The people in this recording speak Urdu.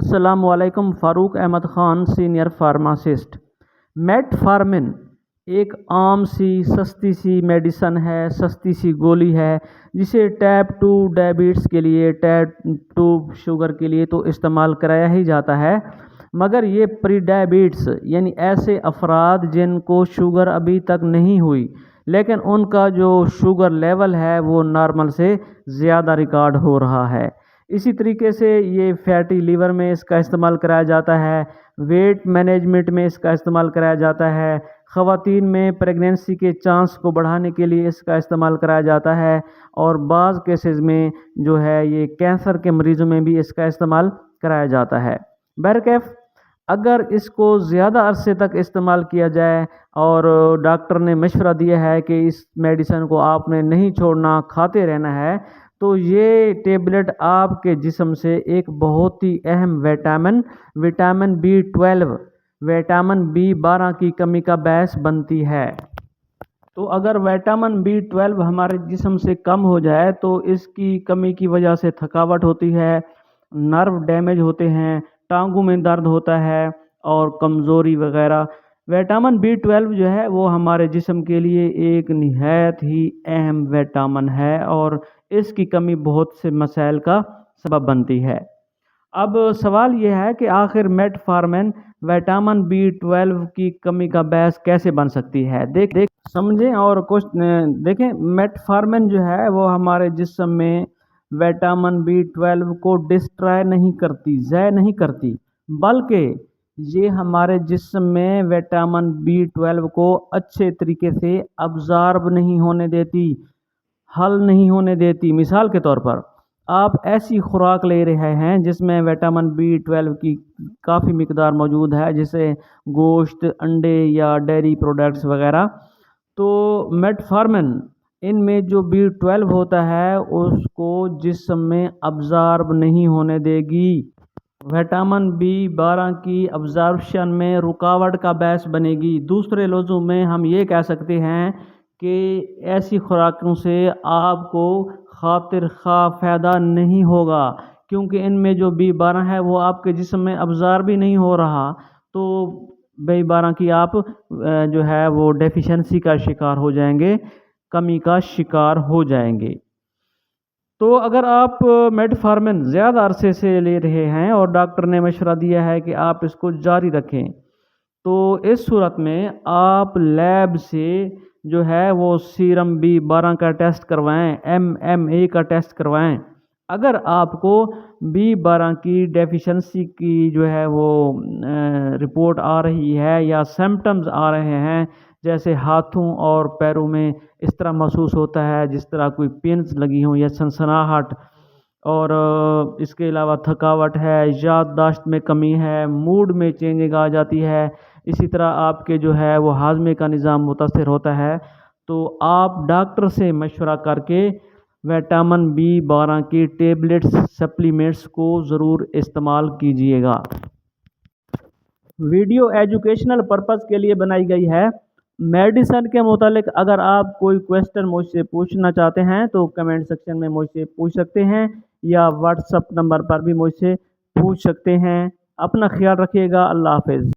السلام علیکم۔ فاروق احمد خان، سینئر فارماسسٹ۔ میٹفارمن ایک عام سی سستی سی میڈیسن ہے، سستی سی گولی ہے جسے ٹائپ 2 ڈائبٹیز کے لیے، ٹائپ 2 شوگر کے لیے تو استعمال کرایا ہی جاتا ہے، مگر یہ پری ڈائبٹیز یعنی ایسے افراد جن کو شوگر ابھی تک نہیں ہوئی لیکن ان کا جو شوگر لیول ہے وہ نارمل سے زیادہ ریکارڈ ہو رہا ہے۔ اسی طریقے سے یہ فیٹی لیور میں اس کا استعمال کرایا جاتا ہے، ویٹ مینجمنٹ میں اس کا استعمال کرایا جاتا ہے، خواتین میں پریگنینسی کے چانس کو بڑھانے کے لیے اس کا استعمال کرایا جاتا ہے، اور بعض کیسز میں جو ہے یہ کینسر کے مریضوں میں بھی اس کا استعمال کرایا جاتا ہے۔ بہرکیف اگر اس کو زیادہ عرصے تک استعمال کیا جائے اور ڈاکٹر نے مشورہ دیا ہے کہ اس میڈیسن کو آپ نے نہیں چھوڑنا، کھاتے رہنا ہے، تو یہ ٹیبلٹ آپ کے جسم سے ایک بہت ہی اہم وٹامن B12 وٹامن B12 کی کمی کا باعث بنتی ہے۔ تو اگر وٹامن B12 ہمارے جسم سے کم ہو جائے تو اس کی کمی کی وجہ سے تھکاوٹ ہوتی ہے، نرو ڈیمیج ہوتے ہیں، ٹانگوں میں درد ہوتا ہے اور کمزوری وغیرہ۔ وٹامن B12 جو ہے وہ ہمارے جسم کے لیے ایک نہایت ہی اہم وٹامن ہے اور اس کی کمی بہت سے مسائل کا سبب بنتی ہے۔ اب سوال یہ ہے کہ آخر میٹفارمن وٹامن B12 کی کمی کا باعث کیسے بن سکتی ہے؟ سمجھیں اور کچھ دیکھیں۔ میٹفارمن جو ہے وہ ہمارے جسم میں وٹامن B12 کو ڈسٹرائے نہیں کرتی، ضائع نہیں کرتی، بلکہ یہ ہمارے جسم میں وٹامن B12 کو اچھے طریقے سے ابزارب نہیں ہونے دیتی، حل نہیں ہونے دیتی۔ مثال کے طور پر آپ ایسی خوراک لے رہے ہیں جس میں وٹامن B12 کی کافی مقدار موجود ہے، جیسے گوشت، انڈے یا ڈیری پروڈکٹس وغیرہ، تو میٹفارمن ان میں جو B12 ہوتا ہے اس کو جسم میں ابزارب نہیں ہونے دے گی، وٹامن B12 کی ابزارپشن میں رکاوٹ کا باعث بنے گی۔ دوسرے لفظوں میں ہم یہ کہہ سکتے ہیں کہ ایسی خوراکوں سے آپ کو خاطر خواہ فائدہ نہیں ہوگا، کیونکہ ان میں جو B12 ہے وہ آپ کے جسم میں ابزارب بھی نہیں ہو رہا، تو B12 کی آپ جو ہے وہ ڈیفیشنسی کا شکار ہو جائیں گے، کمی کا شکار ہو جائیں گے۔ تو اگر آپ میٹفارمن زیادہ عرصے سے لے رہے ہیں اور ڈاکٹر نے مشورہ دیا ہے کہ آپ اس کو جاری رکھیں، تو اس صورت میں آپ لیب سے جو ہے وہ سیرم B12 کا ٹیسٹ کروائیں، MMA کا ٹیسٹ کروائیں۔ اگر آپ کو B12 کی ڈیفیشنسی کی جو ہے وہ رپورٹ آ رہی ہے یا سمپٹمز آ رہے ہیں، جیسے ہاتھوں اور پیروں میں اس طرح محسوس ہوتا ہے جس طرح کوئی پینز لگی ہوں یا سنسناہٹ، اور اس کے علاوہ تھکاوٹ ہے، یادداشت میں کمی ہے، موڈ میں چینجنگ آ جاتی ہے، اسی طرح آپ کے جو ہے وہ ہاضمے کا نظام متاثر ہوتا ہے، تو آپ ڈاکٹر سے مشورہ کر کے وٹامن B12 کی ٹیبلٹس، سپلیمنٹس کو ضرور استعمال کیجیے گا۔ ویڈیو ایجوکیشنل پرپز کے لیے بنائی گئی ہے۔ میڈیسن کے متعلق اگر آپ کوئی کویسچن مجھ سے پوچھنا چاہتے ہیں تو کمنٹ سیکشن میں مجھ سے پوچھ سکتے ہیں یا واٹس ایپ نمبر پر بھی مجھ سے پوچھ سکتے ہیں۔ اپنا خیال رکھیے گا۔ اللہ حافظ۔